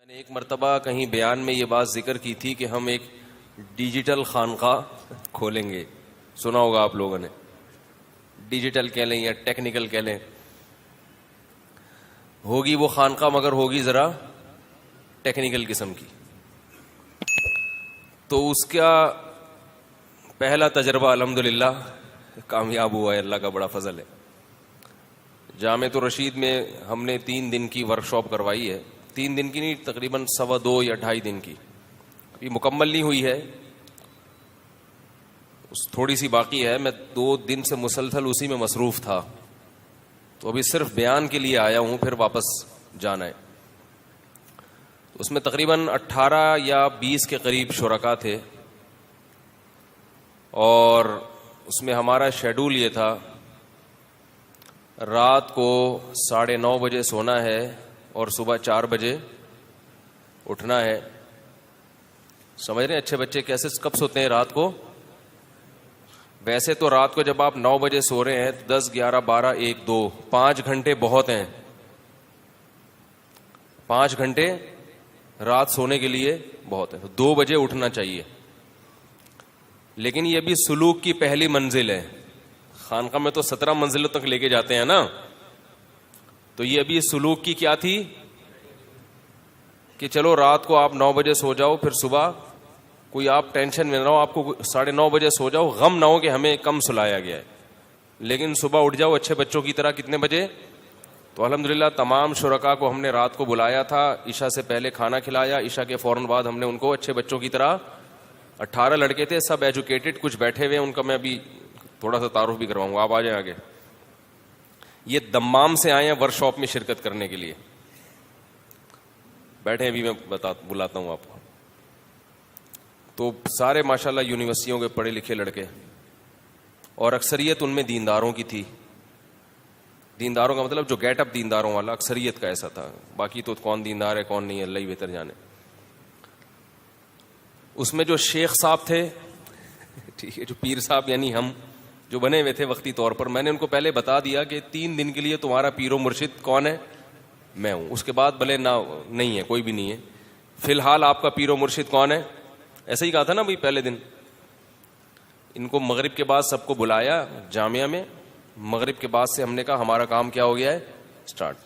نے ایک مرتبہ کہیں بیان میں یہ بات ذکر کی تھی کہ ہم ایک ڈیجیٹل خانقاہ کھولیں گے. سنا ہوگا آپ لوگوں نے, ڈیجیٹل کہہ لیں یا ٹیکنیکل کہہ لیں. ہوگی وہ خانقاہ مگر ہوگی ذرا ٹیکنیکل قسم کی. تو اس کا پہلا تجربہ الحمدللہ کامیاب ہوا ہے, اللہ کا بڑا فضل ہے. جامعۃ الرشید میں ہم نے 3 دن کی ورکشاپ کروائی ہے. 3 دن کی نہیں, تقریباً 2.25 یا 2.5 دن کی. ابھی مکمل نہیں ہوئی ہے, تھوڑی سی باقی ہے. میں 2 دن سے مسلسل اسی میں مصروف تھا, تو ابھی صرف بیان کے لیے آیا ہوں, پھر واپس جانا ہے. اس میں تقریباً 18 یا 20 کے قریب شرکاء تھے, اور اس میں ہمارا شیڈول یہ تھا رات کو 9:30 بجے سونا ہے اور صبح 4 بجے اٹھنا ہے. سمجھ رہے ہیں اچھے بچے کیسے کب سوتے ہیں رات کو؟ ویسے تو رات کو جب آپ 9 بجے سو رہے ہیں 10, 11, 12, 1, 2, 5 گھنٹے بہت ہیں. 5 گھنٹے رات سونے کے لیے بہت ہے. 2 بجے اٹھنا چاہیے. لیکن یہ بھی سلوک کی پہلی منزل ہے. خانقاہ میں تو 17 منزلوں تک لے کے جاتے ہیں نا, تو یہ ابھی سلوک کی کیا تھی کہ چلو رات کو آپ 9 بجے سو جاؤ, پھر صبح کوئی آپ ٹینشن میں نہ ہو, آپ کو 9:30 بجے سو جاؤ, غم نہ ہو کہ ہمیں کم سلایا گیا ہے, لیکن صبح اٹھ جاؤ اچھے بچوں کی طرح. کتنے بجے؟ تو الحمدللہ تمام شرکاء کو ہم نے رات کو بلایا تھا, عشاء سے پہلے کھانا کھلایا, عشاء کے فوراً بعد ہم نے ان کو اچھے بچوں کی طرح. 18 لڑکے تھے, سب ایجوکیٹڈ, کچھ بیٹھے ہوئے, ان کا میں ابھی تھوڑا سا تعارف بھی کرواؤں گا. آپ آ جائیں آگے. یہ دمام سے آئے ہیں ورکشاپ میں شرکت کرنے کے لیے, بیٹھے ابھی میں بلاتا ہوں آپ کو. تو سارے ماشاءاللہ یونیورسٹیوں کے پڑھے لکھے لڑکے, اور اکثریت ان میں دینداروں کی تھی. دینداروں کا مطلب جو گیٹ اپ دینداروں والا, اکثریت کا ایسا تھا. باقی تو کون دیندار ہے کون نہیں ہے اللہ ہی بہتر جانے. اس میں جو شیخ صاحب تھے, ٹھیک ہے, جو پیر صاحب یعنی ہم جو بنے ہوئے تھے وقتی طور پر, میں نے ان کو پہلے بتا دیا کہ 3 دن کے لیے تمہارا پیر و مرشد کون ہے؟ میں ہوں. اس کے بعد بھلے نہ نہیں ہے, کوئی بھی نہیں ہے, فی الحال آپ کا پیر و مرشد کون ہے؟ ایسا ہی کہا تھا نا بھائی پہلے دن. ان کو مغرب کے بعد سب کو بلایا جامعہ میں. مغرب کے بعد سے ہم نے کہا ہمارا کام کیا ہو گیا ہے, سٹارٹ.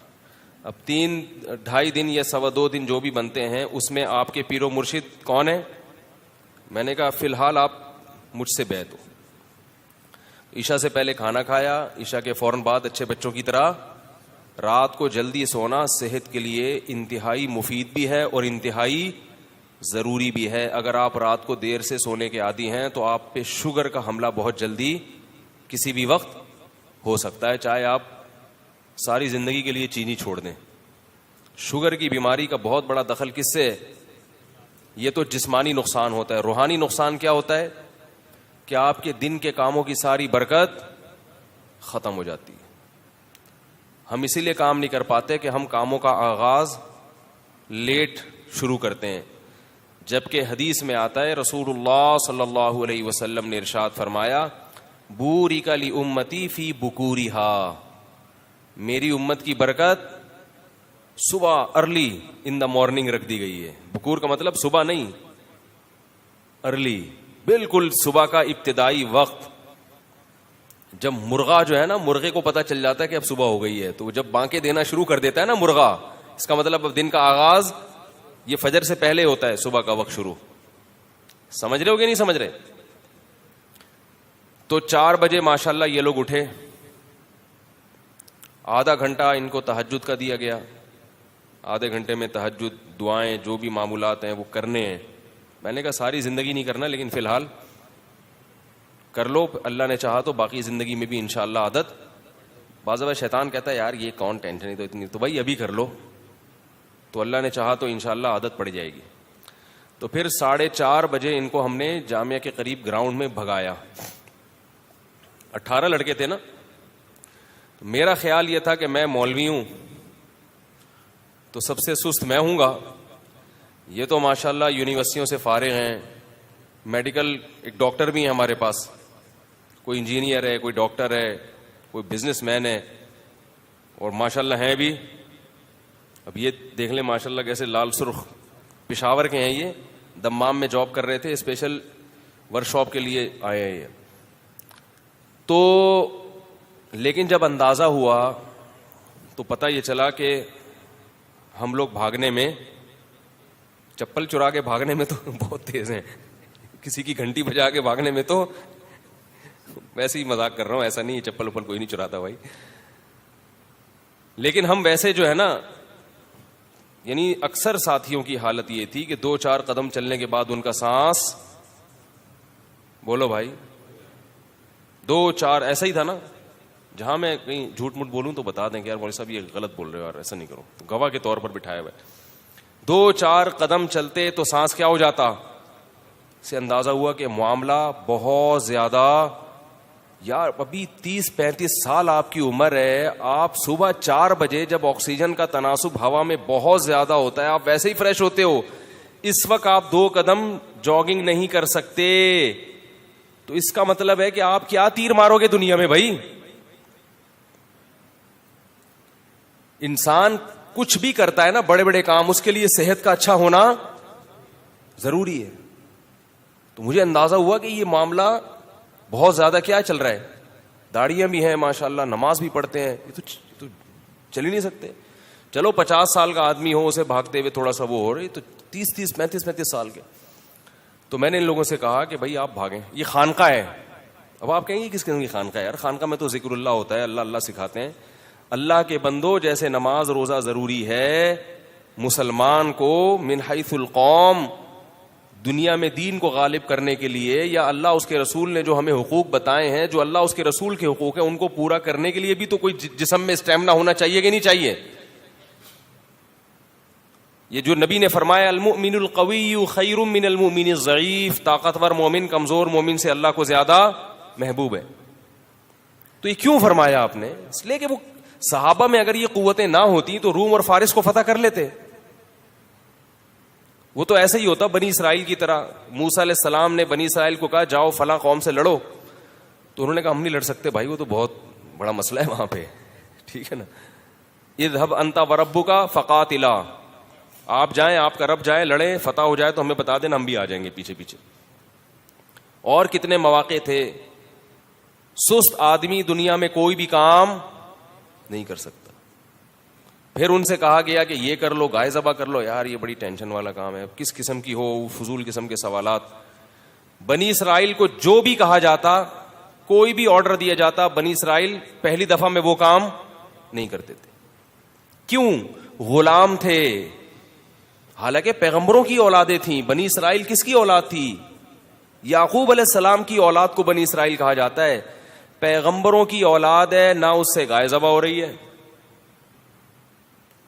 اب 3, 2.5 دن یا 2.25 دن جو بھی بنتے ہیں, اس میں آپ کے پیر و مرشد کون ہے؟ میں نے کہا فی الحال آپ مجھ سے بیعت ہو. عشاء سے پہلے کھانا کھایا, عشاء کے فوراً بعد اچھے بچوں کی طرح. رات کو جلدی سونا صحت کے لیے انتہائی مفید بھی ہے اور انتہائی ضروری بھی ہے. اگر آپ رات کو دیر سے سونے کے عادی ہیں تو آپ پہ شوگر کا حملہ بہت جلدی کسی بھی وقت ہو سکتا ہے, چاہے آپ ساری زندگی کے لیے چینی چھوڑ دیں. شوگر کی بیماری کا بہت بڑا دخل کس سے ہے؟ یہ تو جسمانی نقصان ہوتا ہے. روحانی نقصان کیا ہوتا ہے کہ آپ کے دن کے کاموں کی ساری برکت ختم ہو جاتی ہے. ہم اسی لیے کام نہیں کر پاتے کہ ہم کاموں کا آغاز لیٹ شروع کرتے ہیں, جبکہ حدیث میں آتا ہے رسول اللہ صلی اللہ علیہ وسلم نے ارشاد فرمایا بورک لامتی فی بکورہا, میری امت کی برکت صبح ارلی ان دا مارننگ رکھ دی گئی ہے. بکور کا مطلب صبح نہیں, ارلی, بالکل صبح کا ابتدائی وقت. جب مرغا جو ہے نا, مرغے کو پتہ چل جاتا ہے کہ اب صبح ہو گئی ہے, تو جب بانکیں دینا شروع کر دیتا ہے نا مرغا, اس کا مطلب اب دن کا آغاز یہ فجر سے پہلے ہوتا ہے, صبح کا وقت شروع. سمجھ رہے ہو کہ نہیں سمجھ رہے؟ تو 4 بجے ماشاءاللہ یہ لوگ اٹھے. آدھا گھنٹہ ان کو تہجد کا دیا گیا. آدھے گھنٹے میں تہجد, دعائیں, جو بھی معمولات ہیں وہ کرنے ہیں. میں نے کہا ساری زندگی نہیں کرنا, لیکن فی الحال کر لو, اللہ نے چاہا تو باقی زندگی میں بھی انشاءاللہ عادت. بعض اوقات شیطان کہتا ہے یار یہ کون ٹینشن ہے تو اتنی, تو بھائی ابھی کر لو, تو اللہ نے چاہا تو انشاءاللہ عادت پڑ جائے گی. تو پھر 4:30 بجے ان کو ہم نے جامعہ کے قریب گراؤنڈ میں بھگایا. 18 لڑکے تھے نا. میرا خیال یہ تھا کہ میں مولوی ہوں تو سب سے سست میں ہوں گا. یہ تو ماشاءاللہ یونیورسٹیوں سے فارغ ہیں, میڈیکل, ایک ڈاکٹر بھی ہیں ہمارے پاس, کوئی انجینئر ہے, کوئی ڈاکٹر ہے, کوئی بزنس مین ہے, اور ماشاءاللہ ہیں بھی اب یہ دیکھ لیں ماشاء اللہ کیسے لال سرخ، پشاور کے ہیں یہ، دمام میں جاب کر رہے تھے، اسپیشل ورک شاپ کے لیے آئے ہیں یہ. تو لیکن جب اندازہ ہوا تو پتہ یہ چلا کہ ہم لوگ بھاگنے میں، چپل چرا کے بھاگنے میں تو بہت تیز ہیں، کسی کی گھنٹی بجا کے بھاگنے میں تو، ویسے ہی مذاق کر رہا ہوں، ایسا نہیں ہے، چپل وپل کوئی نہیں چراتا بھائی، لیکن ہم ویسے جو ہے نا، یعنی اکثر ساتھیوں کی حالت یہ تھی کہ 2-4 قدم چلنے کے بعد ان کا سانس، بولو بھائی، 2-4 ایسا ہی تھا نا. جہاں میں کہیں جھوٹ موٹ بولوں تو بتا دیں کہ یار مولوی صاحب یہ غلط بول رہے ہو یار، ایسا نہیں کرو، گواہ کے طور پر بٹھایا ہوا ہے. 2-4 قدم چلتے تو سانس کیا ہو جاتا، سے اندازہ ہوا کہ معاملہ بہت زیادہ، یار ابھی 30-35 سال آپ کی عمر ہے، آپ صبح 4 بجے جب آکسیجن کا تناسب ہوا میں بہت زیادہ ہوتا ہے آپ ویسے ہی فریش ہوتے ہو، اس وقت آپ 2 قدم جاگنگ نہیں کر سکتے، تو اس کا مطلب ہے کہ آپ کیا تیر مارو گے دنیا میں بھائی. انسان کچھ بھی کرتا ہے نا، بڑے بڑے کام، اس کے لیے صحت کا اچھا ہونا ضروری ہے. تو مجھے اندازہ ہوا کہ یہ معاملہ بہت زیادہ کیا چل رہا ہے، داڑیاں بھی ہیں ماشاءاللہ، نماز بھی پڑھتے ہیں، یہ تو چل ہی نہیں سکتے. چلو 50 سال کا آدمی ہو، اسے بھاگتے ہوئے تھوڑا سا وہ ہو رہی، تو 35 سال کے. تو میں نے ان لوگوں سے کہا کہ بھائی آپ بھاگیں، یہ خانقاہ ہے. اب آپ کہیں گے کس قسم کی خانقاہ ہے یار، خانقاہ میں تو ذکر اللہ ہوتا ہے، اللہ اللہ سکھاتے ہیں. اللہ کے بندو، جیسے نماز روزہ ضروری ہے مسلمان کو من حیث القوم، دنیا میں دین کو غالب کرنے کے لیے، یا اللہ اس کے رسول نے جو ہمیں حقوق بتائے ہیں، جو اللہ اس کے رسول کے حقوق ہیں ان کو پورا کرنے کے لیے بھی تو کوئی جسم میں اسٹیمنا ہونا چاہیے کہ نہیں چاہیے. یہ جو نبی نے فرمایا المؤمن القوی خیر من المؤمن الضعیف، طاقتور مومن کمزور مومن سے اللہ کو زیادہ محبوب ہے. تو یہ کیوں فرمایا آپ نے؟ اس لیے کہ وہ صحابہ میں اگر یہ قوتیں نہ ہوتی تو روم اور فارس کو فتح کر لیتے. وہ تو ایسے ہی ہوتا بنی اسرائیل کی طرح. موسیٰ علیہ السلام نے بنی اسرائیل کو کہا جاؤ فلاں قوم سے لڑو، تو انہوں نے کہا ہم نہیں لڑ سکتے بھائی، وہ تو بہت بڑا مسئلہ ہے وہاں پہ، ٹھیک ہے نا. اذهب انت وربک فقاتلا، آپ جائیں، آپ کا رب جائے، لڑیں، فتح ہو جائے تو ہمیں بتا دینا، ہم بھی آ جائیں گے پیچھے پیچھے. اور کتنے مواقع تھے، سست آدمی دنیا میں کوئی بھی کام نہیں کر سکتا. پھر ان سے کہا گیا کہ یہ کر لو، گائے ذبح کر لو، یار یہ بڑی ٹینشن والا کام ہے، کس قسم کی ہو، فضول قسم کے سوالات. بنی اسرائیل کو جو بھی کہا جاتا، کوئی بھی آرڈر دیا جاتا، بنی اسرائیل پہلی دفعہ میں وہ کام نہیں کرتے تھے. کیوں؟ غلام تھے. حالانکہ پیغمبروں کی اولادیں تھیں. بنی اسرائیل کس کی اولاد تھی؟ یعقوب علیہ السلام کی اولاد کو بنی اسرائیل کہا جاتا ہے. پیغمبروں کی اولاد ہے، نہ اس سے گائے ذبح ہو رہی ہے،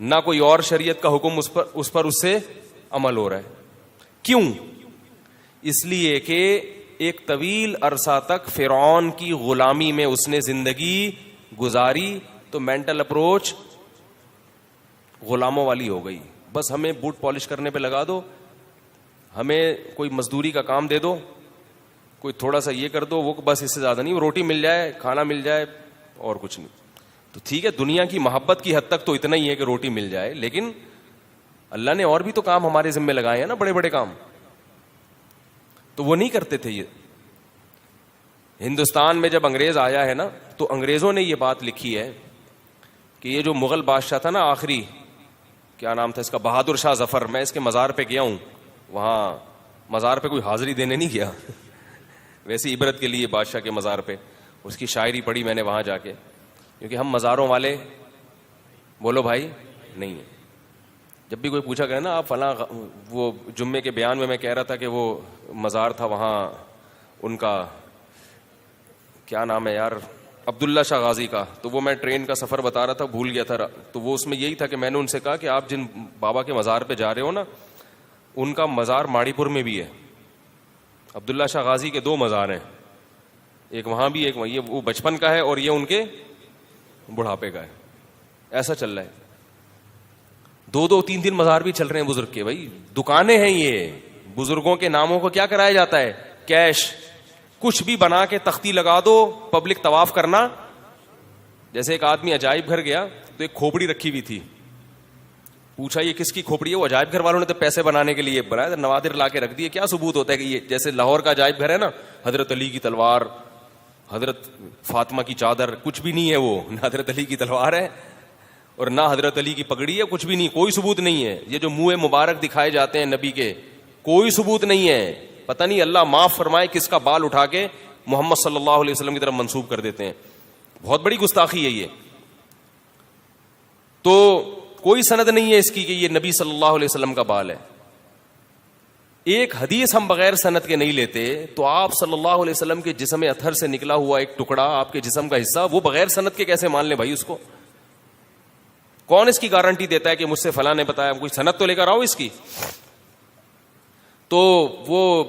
نہ کوئی اور شریعت کا حکم اس پر اس سے عمل ہو رہا ہے. کیوں؟ اس لیے کہ ایک طویل عرصہ تک فرعون کی غلامی میں اس نے زندگی گزاری، تو مینٹل اپروچ غلاموں والی ہو گئی. بس ہمیں بوٹ پالش کرنے پہ لگا دو، ہمیں کوئی مزدوری کا کام دے دو، کوئی تھوڑا سا یہ کر دو، وہ بس اس سے زیادہ نہیں، روٹی مل جائے، کھانا مل جائے، اور کچھ نہیں. تو ٹھیک ہے، دنیا کی محبت کی حد تک تو اتنا ہی ہے کہ روٹی مل جائے، لیکن اللہ نے اور بھی تو کام ہمارے ذمہ لگائے ہیں نا، بڑے بڑے کام. تو وہ نہیں کرتے تھے. یہ ہندوستان میں جب انگریز آیا ہے نا، تو انگریزوں نے یہ بات لکھی ہے کہ یہ جو مغل بادشاہ تھا نا آخری، کیا نام تھا اس کا، بہادر شاہ ظفر، میں اس کے مزار پہ گیا ہوں، وہاں مزار پہ کوئی حاضری دینے نہیں گیا ویسے عبرت کے لیے بادشاہ کے مزار پہ اس کی شاعری پڑھی میں نے وہاں جا کے، کیونکہ ہم مزاروں والے بولو بھائی نہیں ہیں. جب بھی کوئی پوچھا کرے نا آپ فلاں، وہ جمعے کے بیان میں کہہ رہا تھا کہ وہ مزار تھا وہاں ان کا کیا نام ہے یار، عبداللہ شاہ غازی کا، تو وہ میں ٹرین کا سفر بتا رہا تھا، بھول گیا تھا. تو وہ اس میں یہی تھا کہ میں نے ان سے کہا کہ آپ جن بابا کے مزار پہ جا رہے ہو نا، ان کا مزار ماڑی پور میں بھی ہے. عبداللہ شاہ غازی کے 2 مزار ہیں، ایک وہاں بھی، ایک یہ وہ بچپن کا ہے اور یہ ان کے بڑھاپے کا ہے. ایسا چل رہا ہے. 2-2 3-3 مزار بھی چل رہے ہیں بزرگ کے. بھائی دکانیں ہیں یہ، بزرگوں کے ناموں کو کیا کرایا جاتا ہے؟ کیش. کچھ بھی بنا کے تختی لگا دو، پبلک طواف کرنا. جیسے ایک آدمی عجائب گھر گیا تو ایک کھوپڑی رکھی ہوئی تھی، پوچھا یہ کس کی کھوپڑی ہے؟ وہ عجائب گھر والوں نے تو پیسے بنانے کے لیے بنایا تھا, نوادر لا کے رکھ دیے. کیا ثبوت ہوتا ہے کہ یہ جیسے لاہور کا عجائب گھر ہے نا, حضرت علی کی تلوار, حضرت فاطمہ کی چادر, کچھ بھی نہیں ہے وہ, نہ حضرت علی کی تلوار ہے اور نہ حضرت علی کی پگڑی ہے, کچھ بھی نہیں, کوئی ثبوت نہیں ہے. یہ جو منہ مبارک دکھائے جاتے ہیں نبی کے, کوئی ثبوت نہیں ہے. پتہ نہیں اللہ معاف فرمائے کس کا بال اٹھا کے محمد صلی اللہ علیہ وسلم کی طرف منسوب کر دیتے ہیں. بہت بڑی گستاخی ہے یہ. تو کوئی سند نہیں ہے اس کی کہ یہ نبی صلی اللہ علیہ وسلم کا بال ہے. ایک حدیث ہم بغیر سند کے نہیں لیتے, تو آپ صلی اللہ علیہ وسلم کے جسم اطہر سے نکلا ہوا ایک ٹکڑا, آپ کے جسم کا حصہ, وہ بغیر سند کے کیسے مان لیں بھائی اس کو؟ کون اس کی گارنٹی دیتا ہے کہ مجھ سے فلاں نے بتایا؟ کوئی سند تو لے کر آؤ اس کی. تو وہ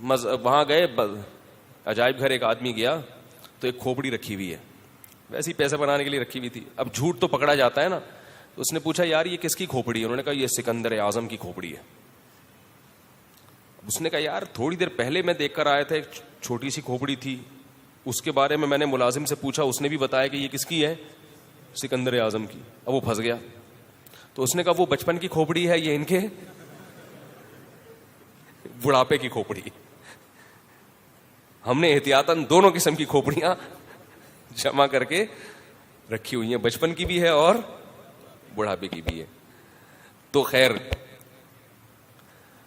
وہاں گئے عجائب گھر, ایک آدمی گیا تو ایک کھوپڑی رکھی ہوئی ہے, ویسے ہی پیسے بنانے کے لیے رکھی ہوئی تھی. اب جھوٹ تو پکڑا جاتا ہے نا, تو اس نے پوچھا یار یہ کس کی کھوپڑی ہے؟ انہوں نے کہا یہ سکندر اعظم کی کھوپڑی ہے. اس نے کہا یار تھوڑی دیر پہلے میں دیکھ کر آیا تھا, ایک چھوٹی سی کھوپڑی تھی, اس کے بارے میں نے ملازم سے پوچھا, اس نے بھی بتایا کہ یہ کس کی ہے, سکندر اعظم کی. اب وہ پھنس گیا. تو اس نے کہا وہ بچپن کی کھوپڑی ہے, یہ ان کے بڑھاپے کی کھوپڑی. ہم نے احتیاطاً دونوں قسم کی کھوپڑیاں جمع کر کے رکھی ہوئی ہیں, بچپن کی بھی ہے اور بڑھاپے کی بھی ہے. تو خیر,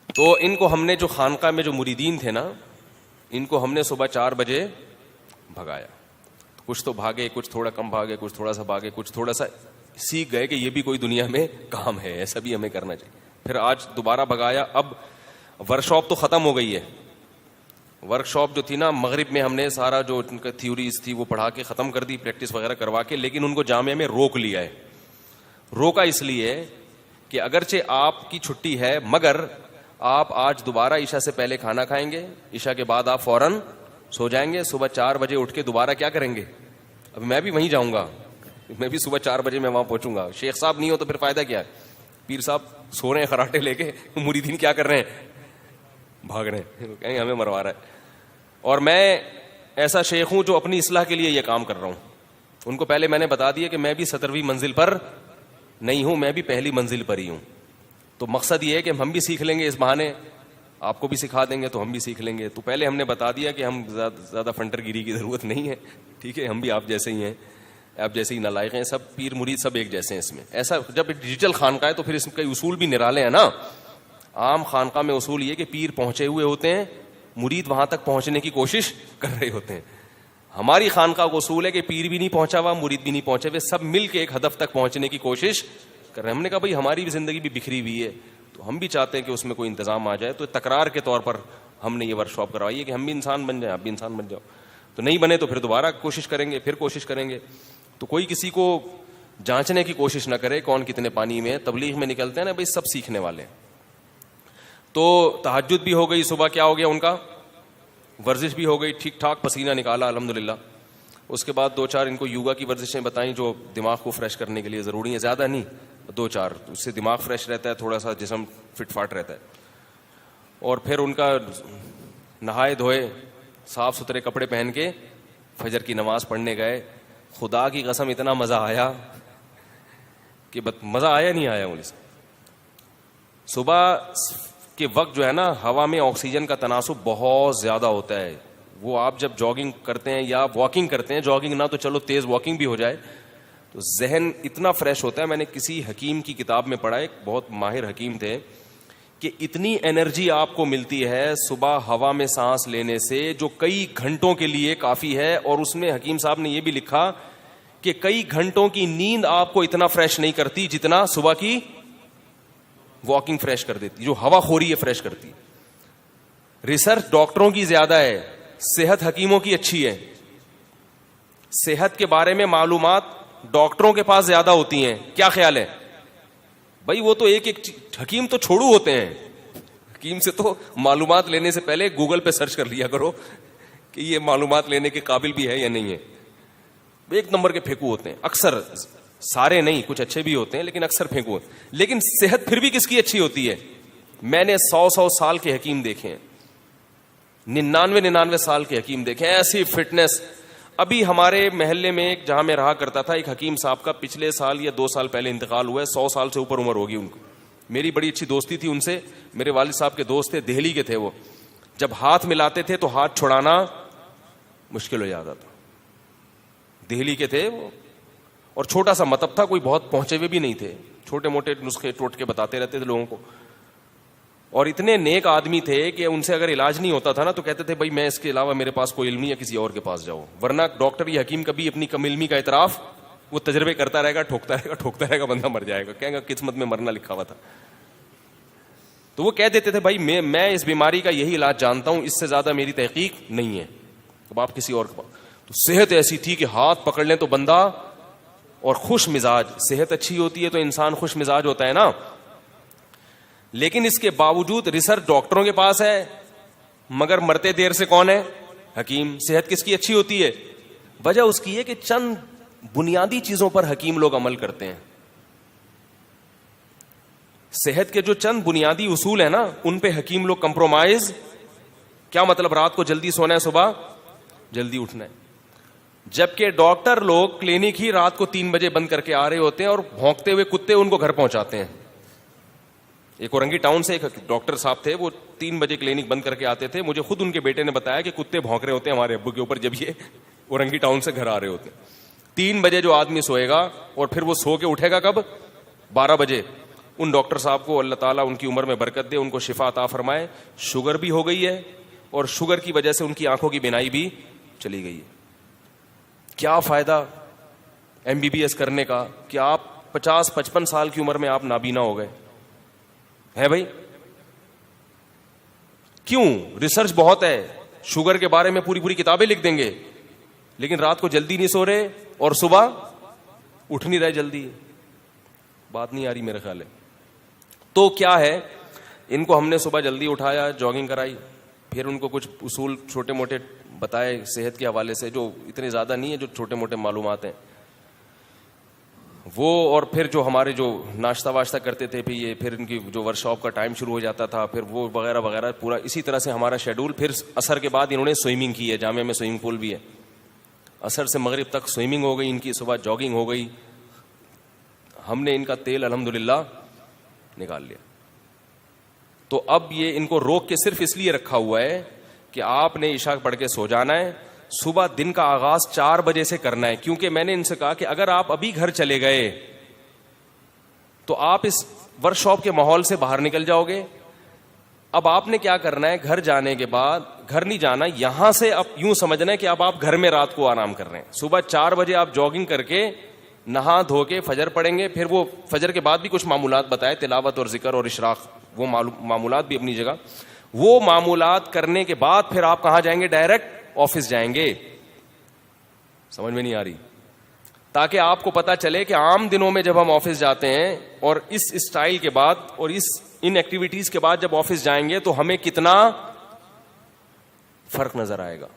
تو ان کو ہم نے جو خانقاہ میں جو مریدین تھے نا, ان کو ہم نے صبح 4 بجے بھگایا. کچھ تو بھاگے, کچھ تھوڑا کم بھاگے, کچھ تھوڑا سا بھاگے, کچھ تھوڑا سا سیکھ گئے کہ یہ بھی کوئی دنیا میں کام ہے, ایسا بھی ہمیں کرنا چاہیے. پھر آج دوبارہ بھگایا. اب ورکشاپ تو ختم ہو گئی ہے. ورکشاپ جو تھی نا مغرب میں, ہم نے سارا جو ان کا تھیوریز تھی وہ پڑھا کے ختم کر دی, پریکٹس وغیرہ کروا کے, لیکن ان کو جامعہ میں روک لیا ہے. روکا اس لیے کہ اگرچہ آپ کی چھٹی ہے, مگر آپ آج دوبارہ عشاء سے پہلے کھانا کھائیں گے, عشاء کے بعد آپ فوراً سو جائیں گے, صبح 4 بجے اٹھ کے دوبارہ کیا کریں گے؟ اب میں بھی وہیں جاؤں گا, میں بھی صبح 4 بجے میں وہاں پہنچوں گا. شیخ صاحب نہیں ہو تو پھر فائدہ کیا ہے؟ پیر صاحب سو رہے ہیں خراٹے لے کے, مریدین کیا کر رہے ہیں؟ بھاگ رہے ہیں, کہیں ہمیں مروا رہا ہے. اور میں ایسا شیخ ہوں جو اپنی اصلاح کے لیے یہ کام کر رہا ہوں. ان کو پہلے میں نے بتا دیا کہ میں بھی 17ویں منزل پر نہیں ہوں, میں بھی پہلی منزل پر ہی ہوں. تو مقصد یہ ہے کہ ہم بھی سیکھ لیں گے اس بہانے, آپ کو بھی سکھا دیں گے تو ہم بھی سیکھ لیں گے. تو پہلے ہم نے بتا دیا کہ ہم زیادہ فنٹر گیری کی ضرورت نہیں ہے, ٹھیک ہے, ہم بھی آپ جیسے ہی ہیں, آپ جیسے ہی نالائق ہیں, سب پیر مرید سب ایک جیسے ہیں اس میں. ایسا جب ڈیجیٹل خانقاہ ہے تو پھر اس کے اصول بھی نرالے ہیں نا. عام خانقاہ میں اصول یہ کہ پیر پہنچے ہوئے ہوتے ہیں, مرید وہاں تک پہنچنے کی کوشش کر رہے ہوتے ہیں. ہماری خانقاہ کا اصول ہے کہ پیر بھی نہیں پہنچا ہوا, مرید بھی نہیں پہنچے ہوئے, سب مل کے ایک ہدف تک پہنچنے کی کوشش کر رہے ہیں. ہم نے کہا بھائی ہماری بھی زندگی بھی بکھری ہوئی ہے, تو ہم بھی چاہتے ہیں کہ اس میں کوئی انتظام آ جائے. تو تکرار کے طور پر ہم نے یہ ورکشاپ کروائی ہے کہ ہم بھی انسان بن جائیں, آپ بھی انسان بن جاؤ. تو نہیں بنے تو پھر دوبارہ کوشش کریں گے, پھر کوشش کریں گے. تو کوئی کسی کو جانچنے کی کوشش نہ کرے کون کتنے پانی میں. تبلیغ میں نکلتے ہیں نا بھائی, سب سیکھنے والے ہیں. تو تہجد بھی ہو گئی, صبح کیا ہو گیا ان کا, ورزش بھی ہو گئی, ٹھیک ٹھاک پسینہ نکالا الحمدللہ. اس کے بعد 2-4 ان کو یوگا کی ورزشیں بتائیں جو دماغ کو فریش کرنے کے لیے ضروری ہیں, زیادہ نہیں, 2-4, اس سے دماغ فریش رہتا ہے, تھوڑا سا جسم فٹ فاٹ رہتا ہے. اور پھر ان کا نہائے دھوئے, صاف ستھرے کپڑے پہن کے فجر کی نماز پڑھنے گئے. خدا کی قسم اتنا مزہ آیا کہ مزہ آیا نہیں آیا مجھے. صبح کے وقت جو ہے نا ہوا میں آکسیجن کا تناسب بہت زیادہ ہوتا ہے. وہ آپ جب جاگنگ کرتے ہیں یا واکنگ کرتے ہیں, جاگنگ نہ تو چلو تیز واکنگ بھی ہو جائے, تو ذہن اتنا فریش ہوتا ہے. میں نے کسی حکیم کی کتاب میں پڑھا, ایک بہت ماہر حکیم تھے, کہ اتنی انرجی آپ کو ملتی ہے صبح ہوا میں سانس لینے سے جو کئی گھنٹوں کے لیے کافی ہے. اور اس میں حکیم صاحب نے یہ بھی لکھا کہ کئی گھنٹوں کی نیند آپ کو اتنا فریش نہیں کرتی جتنا صبح کی واکنگ فریش کر دیتی, جو ہوا خوری ہے فریش کرتی. ریسرچ ڈاکٹروں کی زیادہ ہے, صحت حکیموں کی اچھی ہے. صحت کے بارے میں معلومات ڈاکٹروں کے پاس زیادہ ہوتی ہیں. کیا خیال ہے بھائی؟ وہ تو ایک حکیم تو چھوڑو ہوتے ہیں. حکیم سے تو معلومات لینے سے پہلے گوگل پہ سرچ کر لیا کرو کہ یہ معلومات لینے کے قابل بھی ہے یا نہیں ہے. ایک نمبر کے پھینکو ہوتے ہیں اکثر, سارے نہیں, کچھ اچھے بھی ہوتے ہیں لیکن اکثر پھینکو ہوتے ہیں. لیکن صحت پھر بھی کس کی اچھی ہوتی ہے؟ میں نے 100 سال کے حکیم دیکھے ہیں, 99 سال کے حکیم دیکھے ہیں, ایسی فٹنس. ابھی ہمارے محلے میں ایک جہاں میں رہا کرتا تھا ایک حکیم صاحب کا پچھلے سال یا 2 سال پہلے انتقال ہوا ہے. 100 سال سے اوپر عمر ہوگی ان کو. میری بڑی اچھی دوستی تھی ان سے. میرے والد صاحب کے دوست تھے, دہلی کے تھے وہ. جب ہاتھ ملاتے تھے تو ہاتھ چھڑانا مشکل ہو جاتا تھا. دہلی کے تھے وہ, اور چھوٹا سا مطلب تھا, کوئی بہت پہنچے ہوئے بھی نہیں تھے, چھوٹے موٹے نسخے ٹوٹکے بتاتے رہتے تھے لوگوں کو. اور اتنے نیک آدمی تھے کہ ان سے اگر علاج نہیں ہوتا تھا نا تو کہتے تھے بھائی میں اس کے علاوہ میرے پاس کوئی علم نہیں ہے, کسی اور کے پاس جاؤ. ورنہ ڈاکٹر یا حکیم کبھی اپنی کم علمی کا اعتراف, وہ تجربے کرتا رہے گا, ٹھوکتا رہے گا, بندہ مر جائے گا, کہیں گا قسمت میں مرنا لکھا ہوا تھا. تو وہ کہہ دیتے تھے بھائی میں اس بیماری کا یہی علاج جانتا ہوں, اس سے زیادہ میری تحقیق نہیں ہے, اب آپ کسی اور کے پاس. تو صحت ایسی تھی کہ ہاتھ پکڑ لیں تو بندہ, اور خوش مزاج. صحت اچھی ہوتی ہے تو انسان خوش مزاج ہوتا ہے نا. لیکن اس کے باوجود ریسرچ ڈاکٹروں کے پاس ہے, مگر مرتے دیر سے کون ہے؟ حکیم. صحت کس کی اچھی ہوتی ہے؟ وجہ اس کی ہے کہ چند بنیادی چیزوں پر حکیم لوگ عمل کرتے ہیں. صحت کے جو چند بنیادی اصول ہیں نا, ان پہ حکیم لوگ کمپرومائز. کیا مطلب؟ رات کو جلدی سونا ہے, صبح جلدی اٹھنا ہے. جبکہ ڈاکٹر لوگ کلینک ہی رات کو 3 بجے بند کر کے آ رہے ہوتے ہیں, اور بھونکتے ہوئے کتے ان کو گھر پہنچاتے ہیں. ایک اورنگی ٹاؤن سے ایک ڈاکٹر صاحب تھے, وہ 3 بجے کلینک بند کر کے آتے تھے. مجھے خود ان کے بیٹے نے بتایا کہ کتے بھونک رہے ہوتے ہیں ہمارے ابو کے اوپر جب یہ اورنگی ٹاؤن سے گھر آ رہے ہوتے ہیں. 3 بجے جو آدمی سوئے گا اور پھر وہ سو کے اٹھے گا کب؟ 12 بجے. ان ڈاکٹر صاحب کو اللہ تعالیٰ ان کی عمر میں برکت دے, ان کو شفا عطا فرمائے. شوگر بھی ہو گئی ہے, اور شوگر کی وجہ سے ان کی آنکھوں کی بینائی بھی چلی گئی ہے. کیا فائدہ MBBS کرنے کا کہ آپ 50-55 سال کی عمر میں آپ نابینا ہو گئے ہے بھائی. کیوں؟ ریسرچ بہت ہے, شوگر کے بارے میں پوری کتابیں لکھ دیں گے, لیکن رات کو جلدی نہیں سو رہے اور صبح اٹھ نہیں رہے جلدی. بات نہیں آ رہی میرے خیال ہے. تو کیا ہے, ان کو ہم نے صبح جلدی اٹھایا, جاگنگ کرائی, پھر ان کو کچھ اصول چھوٹے موٹے بتائے صحت کے حوالے سے, جو اتنے زیادہ نہیں ہے, جو چھوٹے موٹے معلومات ہیں وہ. اور پھر جو ہمارے جو ناشتہ واشتہ کرتے تھے, پھر ان کی جو ورک شاپ کا ٹائم شروع ہو جاتا تھا, پھر وہ وغیرہ وغیرہ, پورا اسی طرح سے ہمارا شیڈول. پھر عصر کے بعد انہوں نے سوئمنگ کی ہے, جامعہ میں سوئمنگ پول بھی ہے. عصر سے مغرب تک سوئمنگ ہو گئی ان کی, صبح جاگنگ ہو گئی. ہم نے ان کا تیل الحمدللہ نکال لیا. تو اب یہ ان کو روک کے صرف اس لیے رکھا ہوا ہے کہ آپ نے عشاء پڑھ کے سو جانا ہے, صبح دن کا آغاز 4 بجے سے کرنا ہے. کیونکہ میں نے ان سے کہا کہ اگر آپ ابھی گھر چلے گئے تو آپ اس ورک شاپ کے ماحول سے باہر نکل جاؤ گے. اب آپ نے کیا کرنا ہے, گھر جانے کے بعد, گھر نہیں جانا, یہاں سے اب یوں سمجھنا ہے کہ اب آپ گھر میں رات کو آرام کر رہے ہیں. صبح 4 بجے آپ جاگنگ کر کے نہا دھو کے فجر پڑھیں گے. پھر وہ فجر کے بعد بھی کچھ معمولات بتائے, تلاوت اور ذکر اور اشراق, وہ معمولات بھی اپنی جگہ. وہ معمولات کرنے کے بعد پھر آپ کہاں جائیں گے؟ ڈائریکٹ آفس جائیں گے. سمجھ میں نہیں آ رہی؟ تاکہ آپ کو پتا چلے کہ عام دنوں میں جب ہم آفس جاتے ہیں اور اس اسٹائل کے بعد اور ان ایکٹیویٹیز کے بعد جب آفس جائیں گے تو ہمیں کتنا فرق نظر آئے گا.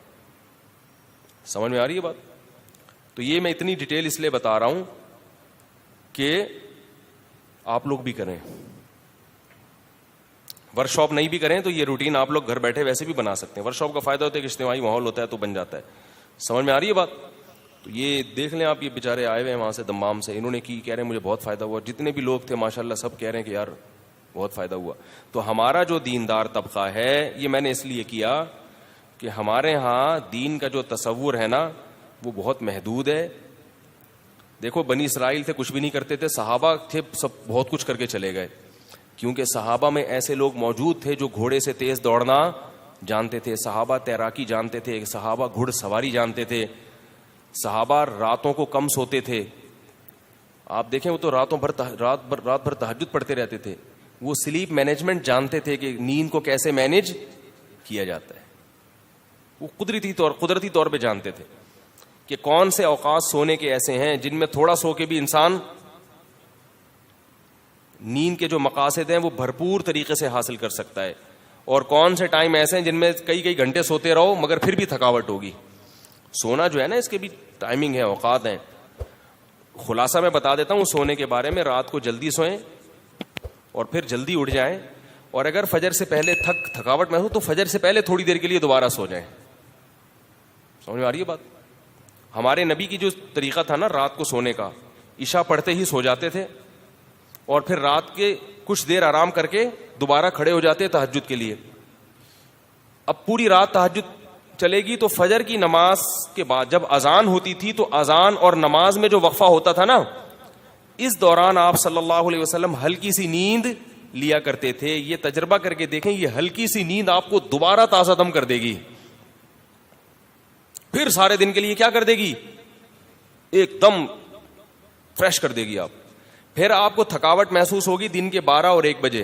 سمجھ میں آ رہی ہے بات؟ تو یہ میں اتنی ڈیٹیل اس لیے بتا رہا ہوں کہ آپ لوگ بھی کریں. ورک شاپ نہیں بھی کریں تو یہ روٹین آپ لوگ گھر بیٹھے ویسے بھی بنا سکتے ہیں. ورک شاپ کا فائدہ ہوتا ہے کہ اجتماعی ماحول ہوتا ہے تو بن جاتا ہے. سمجھ میں آ رہی ہے بات؟ تو یہ دیکھ لیں آپ, یہ بیچارے آئے ہوئے ہیں وہاں سے دمام سے, انہوں نے کی, کہہ رہے ہیں مجھے بہت فائدہ ہوا. جتنے بھی لوگ تھے ماشاءاللہ سب کہہ رہے ہیں کہ یار بہت فائدہ ہوا. تو ہمارا جو دیندار طبقہ ہے, یہ میں نے اس لیے کیا کہ ہمارے ہاں دین کا جو تصور ہے نا وہ بہت محدود ہے. دیکھو بنی اسرائیل تھے, کچھ بھی نہیں کرتے تھے, صحابہ تھے سب بہت کچھ کر کے چلے گئے. کیونکہ صحابہ میں ایسے لوگ موجود تھے جو گھوڑے سے تیز دوڑنا جانتے تھے, صحابہ تیراکی جانتے تھے, صحابہ گھڑ سواری جانتے تھے, صحابہ راتوں کو کم سوتے تھے. آپ دیکھیں وہ تو رات بھر تہجد پڑھتے رہتے تھے. وہ سلیپ مینجمنٹ جانتے تھے کہ نیند کو کیسے مینج کیا جاتا ہے. وہ قدرتی طور پہ جانتے تھے کہ کون سے اوقات سونے کے ایسے ہیں جن میں تھوڑا سو کے بھی انسان نیند کے جو مقاصد ہیں وہ بھرپور طریقے سے حاصل کر سکتا ہے, اور کون سے ٹائم ایسے ہیں جن میں کئی گھنٹے سوتے رہو مگر پھر بھی تھکاوٹ ہوگی. سونا جو ہے نا اس کے بھی ٹائمنگ ہے, اوقات ہیں. خلاصہ میں بتا دیتا ہوں سونے کے بارے میں. رات کو جلدی سوئیں اور پھر جلدی اٹھ جائیں, اور اگر فجر سے پہلے تھکاوٹ محسوس تو فجر سے پہلے تھوڑی دیر کے لیے دوبارہ سو جائیں. سمجھ میں آ رہی ہے بات؟ ہمارے نبی کی جو طریقہ تھا نا رات کو سونے کا, عشاء پڑھتے ہی سو جاتے تھے اور پھر رات کے کچھ دیر آرام کر کے دوبارہ کھڑے ہو جاتے تہجد کے لیے. اب پوری رات تہجد چلے گی تو فجر کی نماز کے بعد جب اذان ہوتی تھی تو اذان اور نماز میں جو وقفہ ہوتا تھا نا, اس دوران آپ صلی اللہ علیہ وسلم ہلکی سی نیند لیا کرتے تھے. یہ تجربہ کر کے دیکھیں, یہ ہلکی سی نیند آپ کو دوبارہ تازہ دم کر دے گی, پھر سارے دن کے لیے کیا کر دے گی, ایک دم فریش کر دے گی آپ. پھر آپ کو تھکاوٹ محسوس ہوگی دن کے 12 اور 1 بجے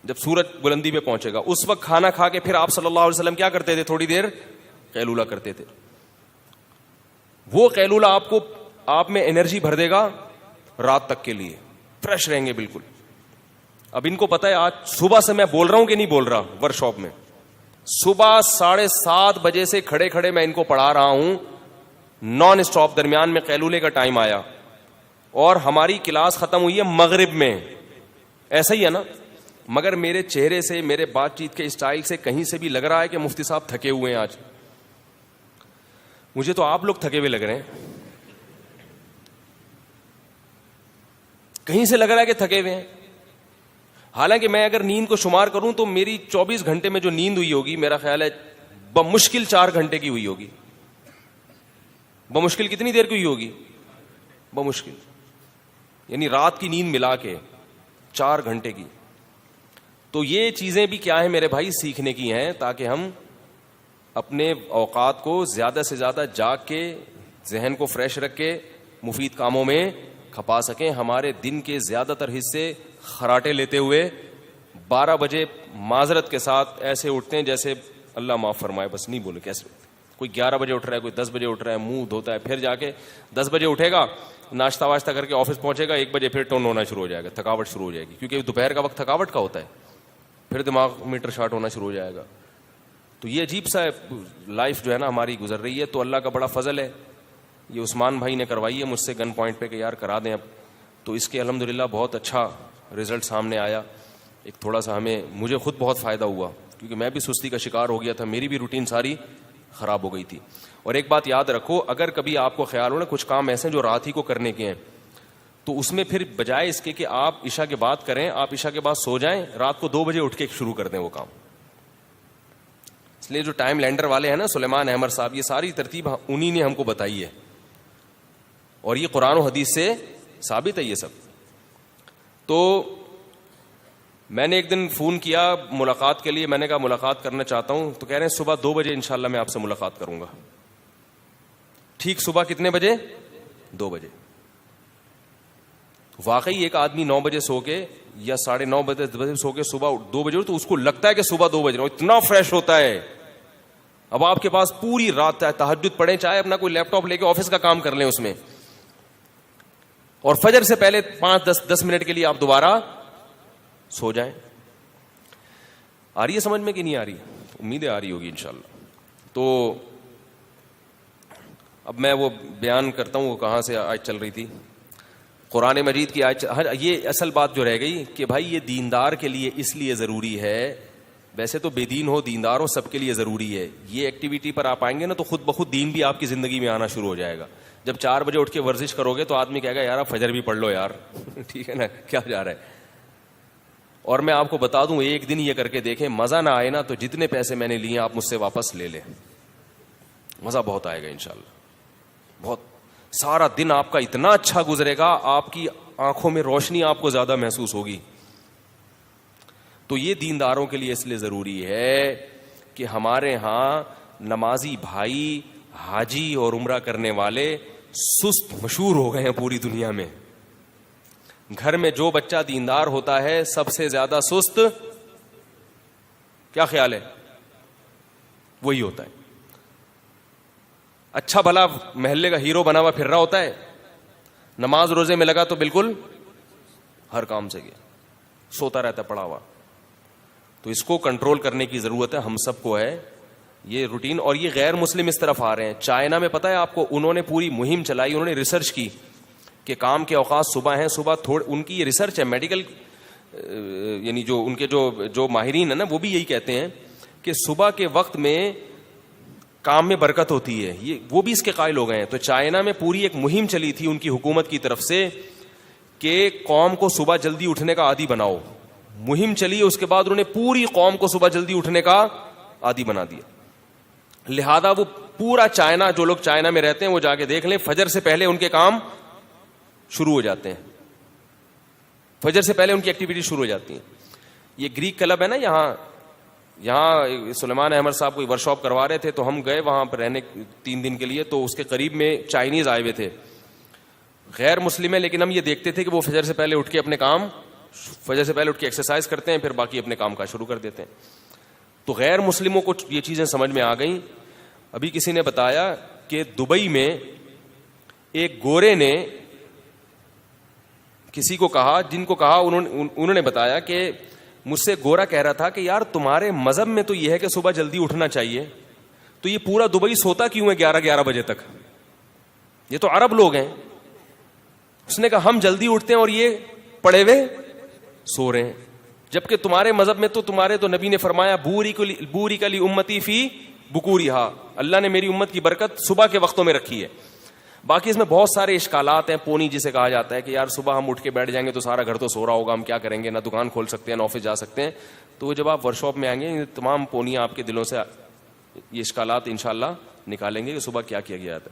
جب سورج بلندی پہ پہنچے گا. اس وقت کھانا کھا کے پھر آپ صلی اللہ علیہ وسلم کیا کرتے تھے, تھوڑی دیر قیلولہ کرتے تھے. وہ قیلولہ آپ میں انرجی بھر دے گا رات تک کے لیے, فریش رہیں گے بالکل. اب ان کو پتا ہے آج صبح سے میں بول رہا ہوں کہ نہیں بول رہا, ورک شاپ میں صبح 7:30 بجے سے کھڑے کھڑے میں ان کو پڑھا رہا ہوں نان اسٹاپ. درمیان میں قیلولے کا ٹائم آیا اور ہماری کلاس ختم ہوئی ہے مغرب میں. ایسا ہی ہے نا, مگر میرے چہرے سے, میرے بات چیت کے اسٹائل سے کہیں سے بھی لگ رہا ہے کہ مفتی صاحب تھکے ہوئے ہیں آج. مجھے تو آپ لوگ تھکے ہوئے لگ رہے ہیں, کہیں سے لگ رہا ہے کہ تھکے ہوئے ہیں. حالانکہ میں اگر نیند کو شمار کروں تو میری 24 گھنٹے میں جو نیند ہوئی ہوگی میرا خیال ہے بمشکل 4 گھنٹے کی ہوئی ہوگی. بمشکل کتنی دیر کی ہوئی ہوگی, بمشکل یعنی رات کی نیند ملا کے 4 گھنٹے کی. تو یہ چیزیں بھی کیا ہیں میرے بھائی, سیکھنے کی ہیں, تاکہ ہم اپنے اوقات کو زیادہ سے زیادہ جاگ کے ذہن کو فریش رکھ کے مفید کاموں میں کھپا سکیں. ہمارے دن کے زیادہ تر حصے خراٹے لیتے ہوئے 12 بجے معذرت کے ساتھ ایسے اٹھتے ہیں جیسے اللہ معاف فرمائے, بس نہیں بولے کیسے. کوئی 11 بجے اٹھ رہا ہے, کوئی 10 بجے اٹھ رہا ہے, منہ دھوتا ہے, پھر جا کے 10 بجے اٹھے گا, ناشتہ واشتہ کر کے آفس پہنچے گا, 1 بجے پھر ٹون ہونا شروع ہو جائے گا, تھکاوٹ شروع ہو جائے گی, کیونکہ دوپہر کا وقت تھکاوٹ کا ہوتا ہے, پھر دماغ میٹر شارٹ ہونا شروع ہو جائے گا. تو یہ عجیب سا لائف جو ہے نا ہماری گزر رہی ہے. تو اللہ کا بڑا فضل ہے, یہ عثمان بھائی نے کروائی ہے مجھ سے گن پوائنٹ پہ کہ یار کرا دیں اب. تو اس کے الحمدللہ بہت اچھا رزلٹ سامنے آیا. ایک تھوڑا سا مجھے خود بہت فائدہ ہوا, کیونکہ میں بھی سستی کا شکار ہو گیا تھا, میری بھی روٹین ساری خراب ہو گئی تھی. اور ایک بات یاد رکھو, اگر کبھی آپ کو خیال ہو نا کچھ کام ایسے جو رات ہی کو کرنے کے ہیں, تو اس میں پھر بجائے اس کے کہ آپ عشاء کے بعد کریں, آپ عشاء کے بعد سو جائیں, رات کو 2 بجے اٹھ کے شروع کر دیں وہ کام. اس لیے جو ٹائم لینڈر والے ہیں نا سلیمان احمد صاحب, یہ ساری ترتیب انہی نے ہم کو بتائی ہے, اور یہ قرآن و حدیث سے ثابت ہے یہ سب. تو میں نے ایک دن فون کیا ملاقات کے لیے, میں نے کہا ملاقات کرنا چاہتا ہوں, تو کہہ رہے ہیں صبح 2 بجے انشاءاللہ میں آپ سے ملاقات کروں گا. ٹھیک صبح کتنے بجے, 2 بجے. واقعی ایک آدمی 9 بجے سو کے یا 9:30 بجے سو کے صبح 2 بجے تو اس کو لگتا ہے کہ صبح 2 بجے, اتنا فریش ہوتا ہے. اب آپ کے پاس پوری رات تہجد پڑھیں, چاہے اپنا کوئی لیپ ٹاپ لے کے آفس کا کام کر لیں اس میں, اور فجر سے پہلے 5-10 منٹ کے لیے آپ دوبارہ سو جائیں. آ رہی ہے سمجھ میں کہ نہیں آ رہی؟ امیدیں آ رہی ہوگی انشاءاللہ. تو اب میں وہ بیان کرتا ہوں وہ کہاں سے آج چل رہی تھی, قرآن مجید کی آج. یہ اصل بات جو رہ گئی کہ بھائی یہ دیندار کے لیے اس لیے ضروری ہے, ویسے تو بے دین ہو دیندار ہو سب کے لیے ضروری ہے. یہ ایکٹیویٹی پر آپ آئیں گے نا تو خود بخود دین بھی آپ کی زندگی میں آنا شروع ہو جائے گا. جب 4 بجے اٹھ کے ورزش کرو گے تو آدمی کہے گا یار آپ فجر بھی پڑھ لو یار, ٹھیک ہے نا, کیا جا رہا ہے. اور میں آپ کو بتا دوں, ایک دن یہ کر کے دیکھیں, مزہ نہ آئے نا تو جتنے پیسے میں نے لیے آپ مجھ سے واپس لے لیں, مزہ بہت آئے گا انشاءاللہ. بہت سارا دن آپ کا اتنا اچھا گزرے گا, آپ کی آنکھوں میں روشنی آپ کو زیادہ محسوس ہوگی. تو یہ دینداروں کے لیے اس لیے ضروری ہے کہ ہمارے ہاں نمازی بھائی, حاجی اور عمرہ کرنے والے سست مشہور ہو گئے ہیں پوری دنیا میں. گھر میں جو بچہ دیندار ہوتا ہے سب سے زیادہ سست, کیا خیال ہے, وہی ہوتا ہے. اچھا بھلا محلے کا ہیرو بنا ہوا پھر رہا ہوتا ہے, نماز روزے میں لگا تو بالکل ہر کام سے گیا, سوتا رہتا پڑا ہوا. تو اس کو کنٹرول کرنے کی ضرورت ہے, ہم سب کو ہے یہ روٹین. اور یہ غیر مسلم اس طرف آ رہے ہیں. چائنا میں پتہ ہے آپ کو, انہوں نے پوری مہم چلائی, انہوں نے ریسرچ کی کہ کام کے اوقات صبح ہیں, صبح ان کی یہ ریسرچ ہے میڈیکل, یعنی جو ان کے جو ماہرین ہیں نا وہ بھی یہی کہتے ہیں کہ صبح کے وقت میں کام میں برکت ہوتی ہے، یہ وہ بھی اس کے قائل ہو گئے ہیں. تو چائنا میں پوری ایک مہم چلی تھی ان کی حکومت کی طرف سے کہ قوم کو صبح جلدی اٹھنے کا عادی بناؤ. مہم چلی، اس کے بعد انہوں نے پوری قوم کو صبح جلدی اٹھنے کا عادی بنا دیا. لہذا وہ پورا چائنا، جو لوگ چائنا میں رہتے ہیں وہ جا کے دیکھ لیں، فجر سے پہلے ان کے کام شروع ہو جاتے ہیں، فجر سے پہلے ان کی ایکٹیویٹی شروع ہو جاتی ہیں. یہ گریک کلب ہے نا، یہاں سلیمان احمد صاحب کوئی ورکشاپ کروا رہے تھے، تو ہم گئے وہاں پر رہنے 3 دن کے لیے. تو اس کے قریب میں چائنیز آئے ہوئے تھے، غیر مسلم ہے، لیکن ہم یہ دیکھتے تھے کہ وہ فجر سے پہلے اٹھ کے اپنے کام، فجر سے پہلے اٹھ کے ایکسرسائز کرتے ہیں، پھر باقی اپنے کام کا شروع کر دیتے ہیں. تو غیر مسلموں کو یہ چیزیں سمجھ میں آ گئیں. ابھی کسی نے بتایا کہ دبئی میں ایک گورے نے کسی کو کہا، جن کو کہا انہوں نے بتایا کہ مجھ سے گورا کہہ رہا تھا کہ یار تمہارے مذہب میں تو یہ ہے کہ صبح جلدی اٹھنا چاہیے، تو یہ پورا دبئی سوتا کیوں ہے 11 بجے تک؟ یہ تو عرب لوگ ہیں. اس نے کہا ہم جلدی اٹھتے ہیں اور یہ پڑے ہوئے سو رہے ہیں، جبکہ تمہارے مذہب میں تو تمہارے تو نبی نے فرمایا بوری کلی امتی فی بکوریہا، اللہ نے میری امت کی برکت صبح کے وقتوں میں رکھی ہے. باقی اس میں بہت سارے اشکالات ہیں. پونی جسے کہا جاتا ہے کہ یار صبح ہم اٹھ کے بیٹھ جائیں گے تو سارا گھر تو سو رہا ہوگا، ہم کیا کریں گے، نہ دکان کھول سکتے ہیں نہ آفس جا سکتے ہیں. تو جب آپ ورکشاپ میں آئیں گے تمام پونیاں آپ کے دلوں سے یہ اشکالات انشاءاللہ نکالیں گے کہ صبح کیا کیا گیا تھا.